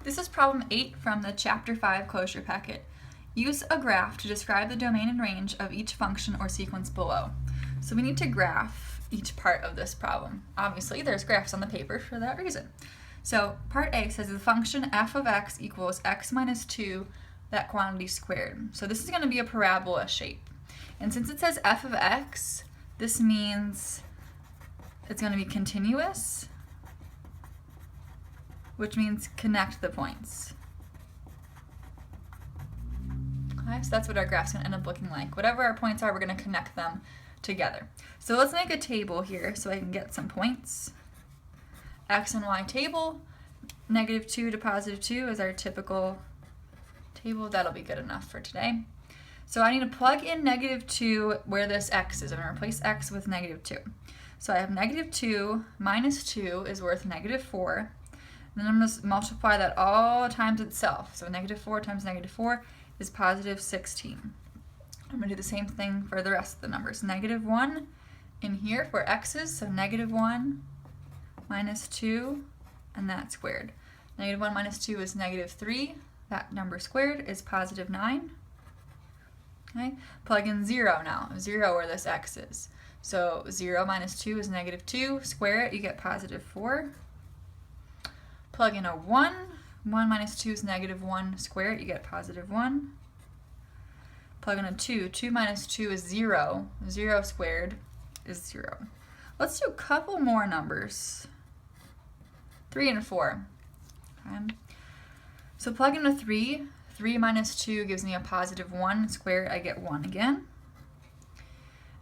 This is problem 8 from the Chapter 5 closure packet. Use a graph to describe the domain and range of each function or sequence below. So we need to graph each part of this problem. Obviously, there's graphs on the paper for that reason. So part A says the function f of x equals x minus 2, that quantity squared. So this is going to be a parabola shape. And since it says f of x, this means it's going to be continuous, which means connect the points. Okay, so that's what our graph's going to end up looking like. Whatever our points are, we're going to connect them together. So let's make a table here so I can get some points. X and Y table, -2 to +2 is our typical table. That'll be good enough for today. So I need to plug in -2 where this x is. I'm going to replace x with -2. So I have -2 minus 2 is worth -4. Then I'm going to multiply that all times itself. So -4 times -4 is +16. I'm going to do the same thing for the rest of the numbers. -1 in here for x's, so -1 minus 2, and that squared. -1 minus 2 is -3. That number squared is +9. Okay, plug in 0 now. 0 where this x is. So 0 minus 2 is -2. Square it, you get +4. Plug in a 1. 1 minus 2 is -1. Square it, you get +1. Plug in a 2. 2 minus 2 is 0. 0 squared is 0. Let's do a couple more numbers. 3 and 4. Okay. So plug in a 3. 3 minus 2 gives me a +1. Square it, I get 1 again.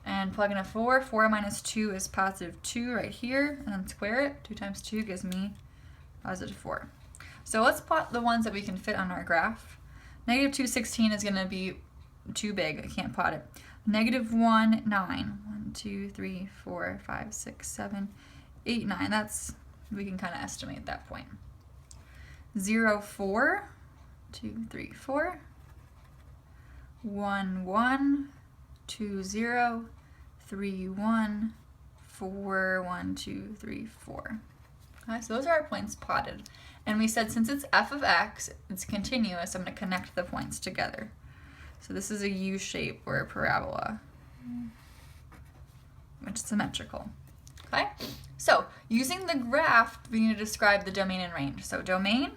And plug in a 4. 4 minus 2 is +2 right here. And then square it. 2 times 2 gives me +4. So let's plot the ones that we can fit on our graph. -216 is going to be too big. I can't plot it. -1, 9. 1, 2, 3, 4, 5, 6, 7, 8, 9. That's, we can kind of estimate that point. 0, 4. 2, 3, 4. 1, 1. 2, 0. 3, 1. 4, 1, 2, 3, 4. Okay, so those are our points plotted. And we said since it's f of x, it's continuous, I'm going to connect the points together. So this is a U shape or a parabola, which is symmetrical. Okay, so using the graph, we need to describe the domain and range. So domain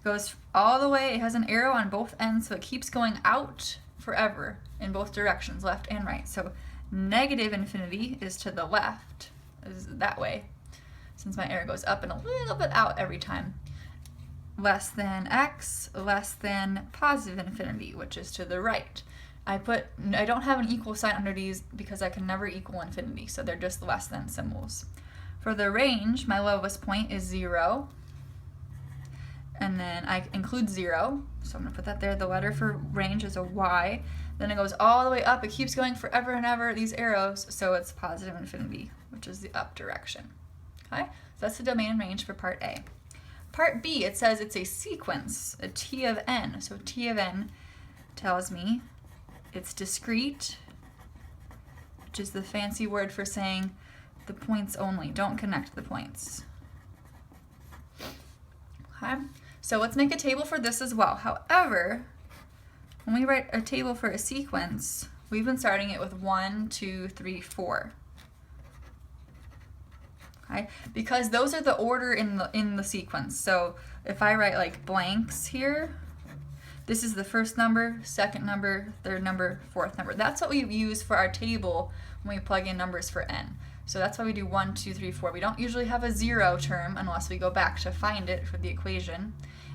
goes all the way, it has an arrow on both ends, so it keeps going out forever in both directions, left and right. So -infinity is to the left, is that way, since my arrow goes up and a little bit out every time. Less than x, less than +infinity, which is to the right. I don't have an equal sign under these because I can never equal infinity, so they're just less than symbols. For the range, my lowest point is 0, and then I include 0, so I'm going to put that there. The letter for range is a y. Then it goes all the way up. It keeps going forever and ever, these arrows, so it's +infinity, which is the up direction. Okay, so that's the domain and range for part A. Part B, it says it's a sequence, a T of n. So T of n tells me it's discrete, which is the fancy word for saying the points only. Don't connect the points. Okay, so let's make a table for this as well. However, when we write a table for a sequence, we've been starting it with 1, 2, 3, 4. Okay? Because those are the order in the sequence. So if I write like blanks here, this is the first number, second number, third number, fourth number. That's what we use for our table when we plug in numbers for n. So that's why we do 1, 2, 3, 4. We don't usually have a 0 term unless we go back to find it for the equation.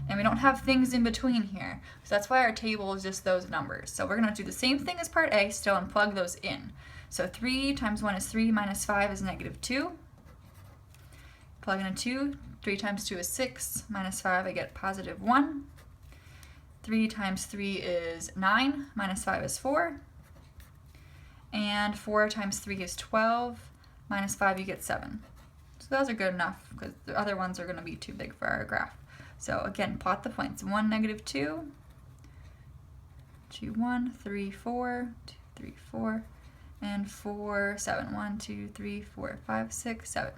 And we don't have things in between here. So that's why our table is just those numbers. So we're going to do the same thing as part A still and plug those in. So 3 times 1 is 3 minus 5 is -2. Plug in a 2, 3 times 2 is 6, minus 5 I get +1. 3 times 3 is 9, minus 5 is 4. And 4 times 3 is 12, minus 5 you get 7. So those are good enough because the other ones are going to be too big for our graph. So again, plot the points. 1, -2, 2, 1, 3, 4, 2, 3, 4, and 4, 7. 1, 2, 3, 4, 5, 6, 7.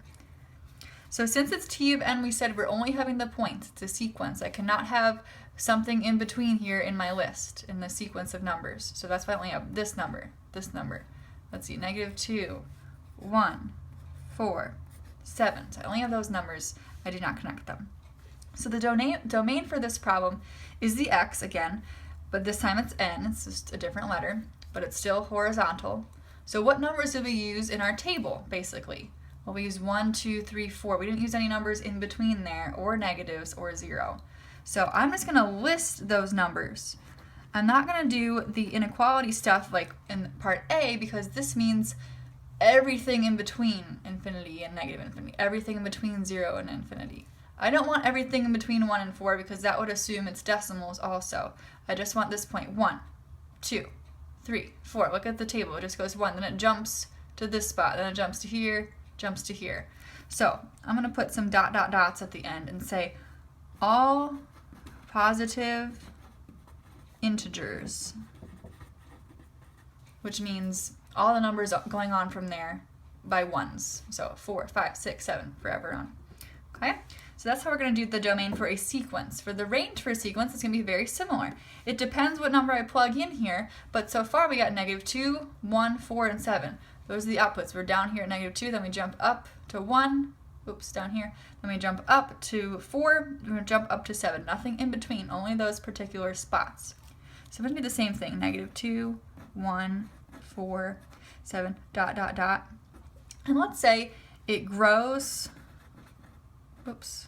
So since it's t of n, we said we're only having the points. It's a sequence. I cannot have something in between here in my list, in the sequence of numbers. So that's why I only have this number, this number. Let's see, -2, 1, 4, 7. So I only have those numbers. I did not connect them. So the domain for this problem is the x again, but this time it's n. It's just a different letter, but it's still horizontal. So what numbers did we use in our table, basically? Well, we used 1, 2, 3, 4. We didn't use any numbers in between there, or negatives, or 0. So I'm just going to list those numbers. I'm not going to do the inequality stuff like in part A, because this means everything in between infinity and negative infinity, everything in between 0 and infinity. I don't want everything in between 1 and 4 because that would assume it's decimals also. I just want this point 1, 2, 3, 4. Look at the table. It just goes 1, then it jumps to this spot, then it jumps to here, jumps to here. So I'm going to put some dots at the end and say all positive integers, which means all the numbers going on from there by ones. So 4, 5, 6, 7, forever on. Okay? So that's how we're going to do the domain for a sequence. For the range for a sequence, it's going to be very similar. It depends what number I plug in here, but so far we got -2, 1, 4, and 7. Those are the outputs. We're down here at -2, then we jump up to 1, oops, down here, then we jump up to 4, we're going to jump up to 7. Nothing in between, only those particular spots. So we're going to do the same thing, -2, 1, 4, 7, ... And let's say it grows, oops,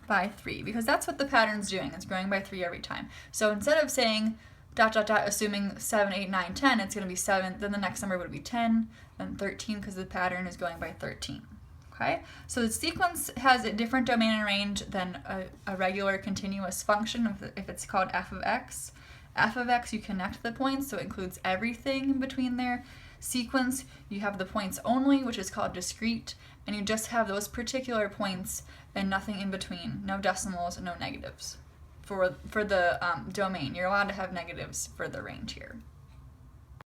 by 3, because that's what the pattern's doing. It's growing by 3 every time. So instead of saying ... assuming 7, 8, 9, 10, it's going to be 7, then the next number would be 10, then 13, because the pattern is going by 13. Okay? So the sequence has a different domain and range than a regular continuous function if it's called f of x. F of x, you connect the points, so it includes everything in between there. Sequence, you have the points only, which is called discrete, and you just have those particular points and nothing in between, no decimals, no negatives. For the domain, you're allowed to have negatives for the range here.